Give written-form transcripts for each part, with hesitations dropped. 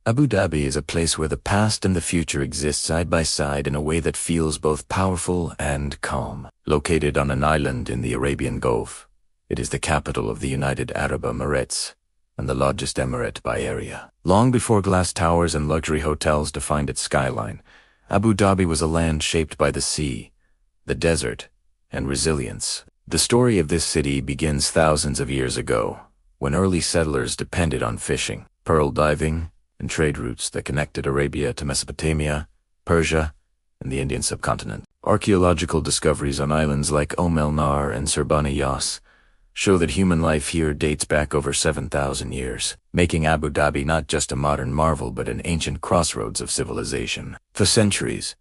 Abu Dhabi is a place where the past and the future exist side by side in a way that feels both powerful and calm. Located on an island in the Arabian Gulf, it is the capital of the United Arab Emirates and the largest emirate by area. Long before glass towers and luxury hotels defined its skyline, Abu Dhabi was a land shaped by the sea, the desert, and resilience. The story of this city begins thousands of years ago, when early settlers depended on fishing, pearl diving, and trade routes that connected Arabia to Mesopotamia, Persia, and the Indian subcontinent. Archaeological discoveries on islands like El Nar and Sirbani Yas show that human life here dates back over 7,000 years, making Abu Dhabi not just a modern marvel but an ancient crossroads of civilization. For centuries,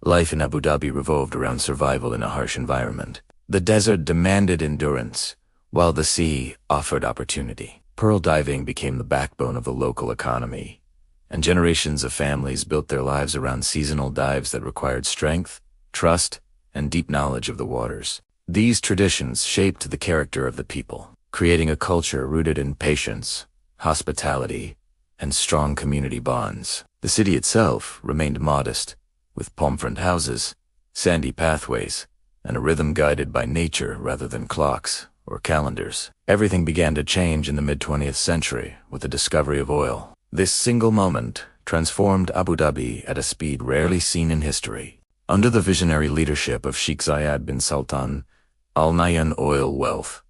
life in Abu Dhabi revolved around survival in a harsh environment. The desert demanded endurance, while the sea offered opportunity. Pearl diving became the backbone of the local economy, and generations of families built their lives around seasonal dives that required strength, trust, and deep knowledge of the waters. These traditions shaped the character of the people, creating a culture rooted in patience, hospitality, and strong community bonds. The city itself remained modest, with palm-front houses, sandy pathways, and a rhythm guided by nature rather than clocks or calendars. Everything began to change in the mid-20th century with the discovery of oil. This single moment transformed Abu Dhabi at a speed rarely seen in history. Under the visionary leadership of Sheikh Zayed bin Sultan, Al Nahyan oil wealth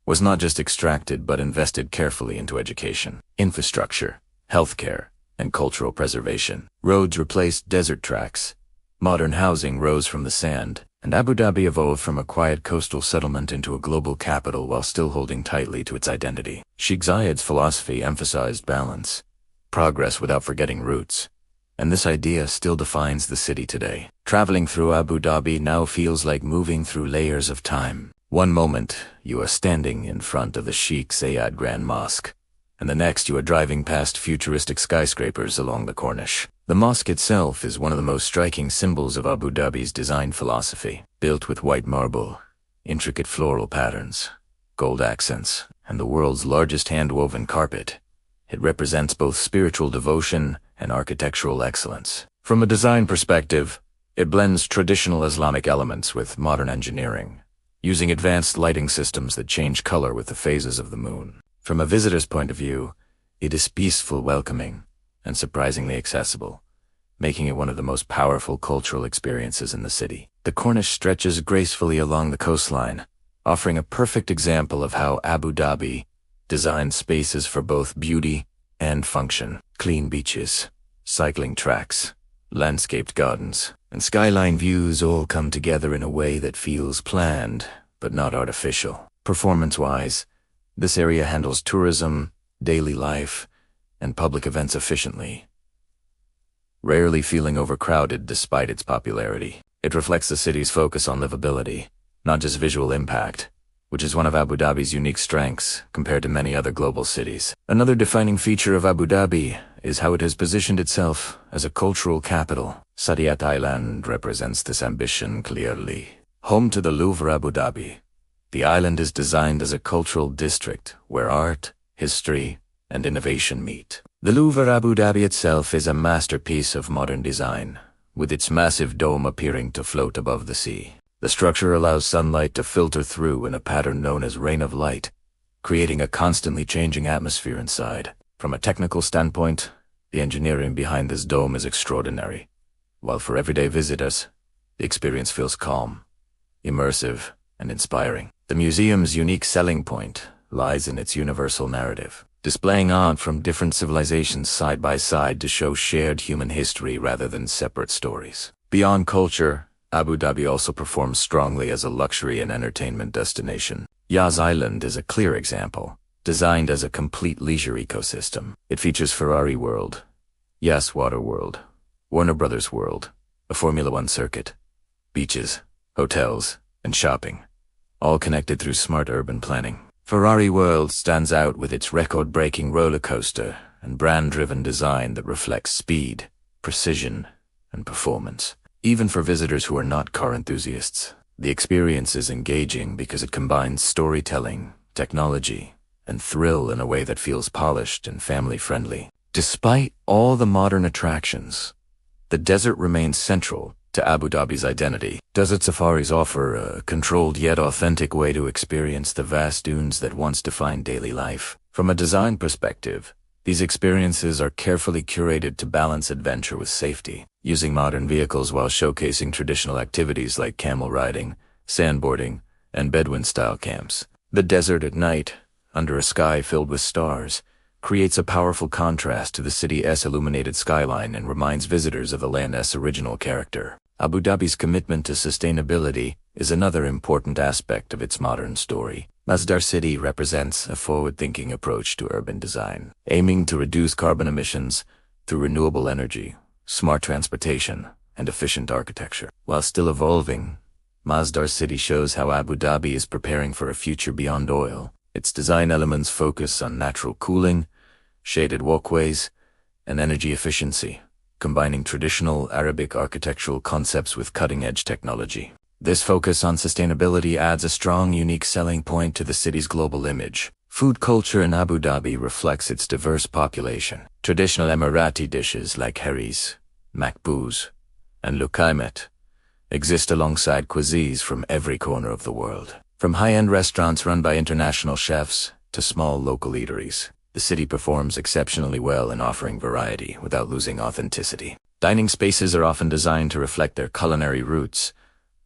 was not just extracted but invested carefully into education, infrastructure, healthcare, and cultural preservation. Roads replaced desert tracks, modern housing rose from the sand, and Abu Dhabi evolved from a quiet coastal settlement into a global capital while still holding tightly to its identity. Sheikh Zayed's philosophy emphasized balance, progress without forgetting roots, and this idea still defines the city today. Traveling through Abu Dhabi now feels like moving through layers of time. One moment, you are standing in front of the Sheikh Zayed Grand Mosque, and the next you are driving past futuristic skyscrapers along the Corniche. The mosque itself is one of the most striking symbols of Abu Dhabi's design philosophy. Built with white marble, intricate floral patterns, gold accents, and the world's largest hand-woven carpet, it represents both spiritual devotion and architectural excellence. From a design perspective, it blends traditional Islamic elements with modern engineering, using advanced lighting systems that change color with the phases of the moon. From a visitor's point of view, it is peaceful, welcoming, and surprisingly accessible, making it one of the most powerful cultural experiences in the city. The Corniche stretches gracefully along the coastline, offering a perfect example of how Abu Dhabi designed spaces for both beauty and function. Clean beaches, cycling tracks, landscaped gardens, and skyline views all come together in a way that feels planned, but not artificial. Performance-wise, this area handles tourism, daily life, and public events efficiently, rarely feeling overcrowded despite its popularity. It reflects the city's focus on livability, not just visual impact, which is one of Abu Dhabi's unique strengths compared to many other global cities. Another defining feature of Abu Dhabi is how it has positioned itself as a cultural capital. Saadiyat Island represents this ambition clearly. Home to the Louvre Abu Dhabi, the island is designed as a cultural district where art, history, and innovation meet. The Louvre Abu Dhabi itself is a masterpiece of modern design, with its massive dome appearing to float above the sea. The structure allows sunlight to filter through in a pattern known as rain of light, creating a constantly changing atmosphere inside. From a technical standpoint, the engineering behind this dome is extraordinary, while for everyday visitors, the experience feels calm, immersive, and inspiring. The museum's unique selling point lies in its universal narrative, displaying art from different civilizations side by side to show shared human history rather than separate stories. Beyond culture, Abu Dhabi also performs strongly as a luxury and entertainment destination. Yas Island is a clear example, designed as a complete leisure ecosystem. It features Ferrari World, Yas Water World, Warner Brothers World, a Formula One circuit, beaches, hotels, and shopping, all connected through smart urban planning. Ferrari World stands out with its record-breaking roller coaster and brand-driven design that reflects speed, precision, and performance. Even for visitors who are not car enthusiasts, the experience is engaging because it combines storytelling, technology, and thrill in a way that feels polished and family-friendly. Despite all the modern attractions, the desert remains central to Abu Dhabi's identity. Desert safaris offer a controlled yet authentic way to experience the vast dunes that once defined daily life. From a design perspective, these experiences are carefully curated to balance adventure with safety, using modern vehicles while showcasing traditional activities like camel riding, sandboarding, and Bedouin-style camps. The desert at night, under a sky filled with stars, creates a powerful contrast to the city's illuminated skyline and reminds visitors of the land's original character. Abu Dhabi's commitment to sustainability is another important aspect of its modern story. Masdar City represents a forward-thinking approach to urban design, aiming to reduce carbon emissions through renewable energy, smart transportation, and efficient architecture. While still evolving, Masdar City shows how Abu Dhabi is preparing for a future beyond oil. Its design elements focus on natural cooling, shaded walkways, and energy efficiency, combining traditional Arabic architectural concepts with cutting-edge technology. This focus on sustainability adds a strong, unique selling point to the city's global image. Food culture in Abu Dhabi reflects its diverse population. Traditional Emirati dishes like haris, makbouz, and lukaimet exist alongside cuisines from every corner of the world. From high-end restaurants run by international chefs to small local eateries, the city performs exceptionally well in offering variety without losing authenticity. Dining spaces are often designed to reflect their culinary roots,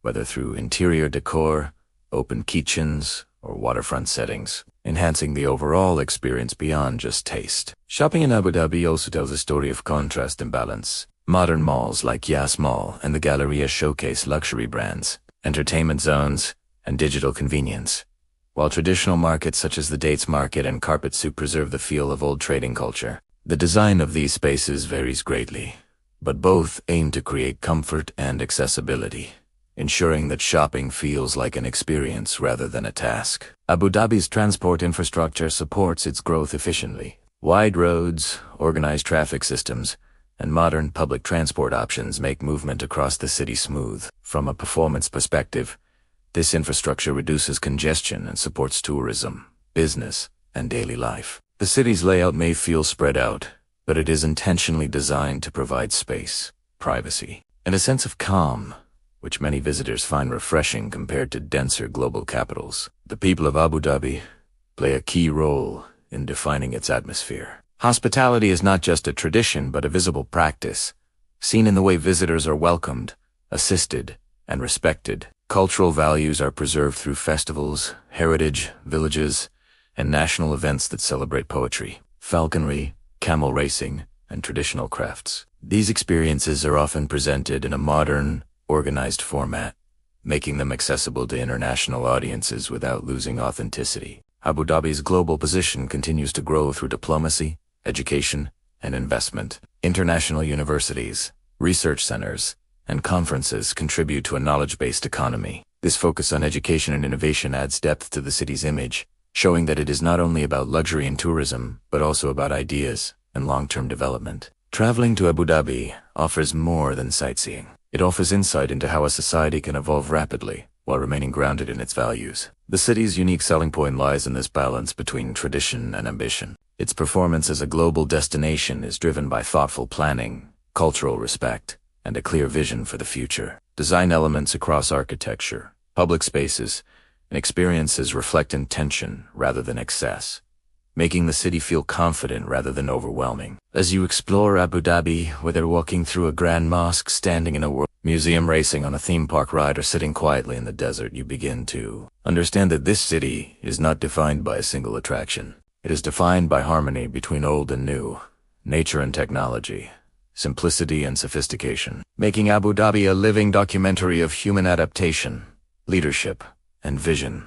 whether through interior decor, open kitchens, or waterfront settings, enhancing the overall experience beyond just taste. Shopping in Abu Dhabi also tells a story of contrast and balance. Modern malls like Yas Mall and the Galleria showcase luxury brands, entertainment zones, and digital convenience, while traditional markets such as the Dates Market and Carpet Souk preserve the feel of old trading culture. The design of these spaces varies greatly, but both aim to create comfort and accessibility, ensuring that shopping feels like an experience rather than a task. Abu Dhabi's transport infrastructure supports its growth efficiently. Wide roads, organized traffic systems, and modern public transport options make movement across the city smooth. From a performance perspective, this infrastructure reduces congestion and supports tourism, business, and daily life. The city's layout may feel spread out, but it is intentionally designed to provide space, privacy, and a sense of calm, which many visitors find refreshing compared to denser global capitals. The people of Abu Dhabi play a key role in defining its atmosphere. Hospitality is not just a tradition but a visible practice, seen in the way visitors are welcomed, assisted, and respected. Cultural values are preserved through festivals, heritage, villages, and national events that celebrate poetry, falconry, camel racing, and traditional crafts. These experiences are often presented in a modern, organized format, making them accessible to international audiences without losing authenticity. Abu Dhabi's global position continues to grow through diplomacy, education, and investment. International universities, research centers, and conferences contribute to a knowledge-based economy. This focus on education and innovation adds depth to the city's image, showing that it is not only about luxury and tourism, but also about ideas and long-term development. Traveling to Abu Dhabi offers more than sightseeing. It offers insight into how a society can evolve rapidly while remaining grounded in its values. The city's unique selling point lies in this balance between tradition and ambition. Its performance as a global destination is driven by thoughtful planning, cultural respect, and a clear vision for the future. Design elements across architecture, public spaces, and experiences reflect intention rather than excess, making the city feel confident rather than overwhelming. As you explore Abu Dhabi, whether walking through a grand mosque, standing in a world museum, racing on a theme park ride, or sitting quietly in the desert, you begin to understand that this city is not defined by a single attraction. It is defined by harmony between old and new, nature and technology, simplicity and sophistication, making Abu Dhabi a living documentary of human adaptation, leadership, and vision.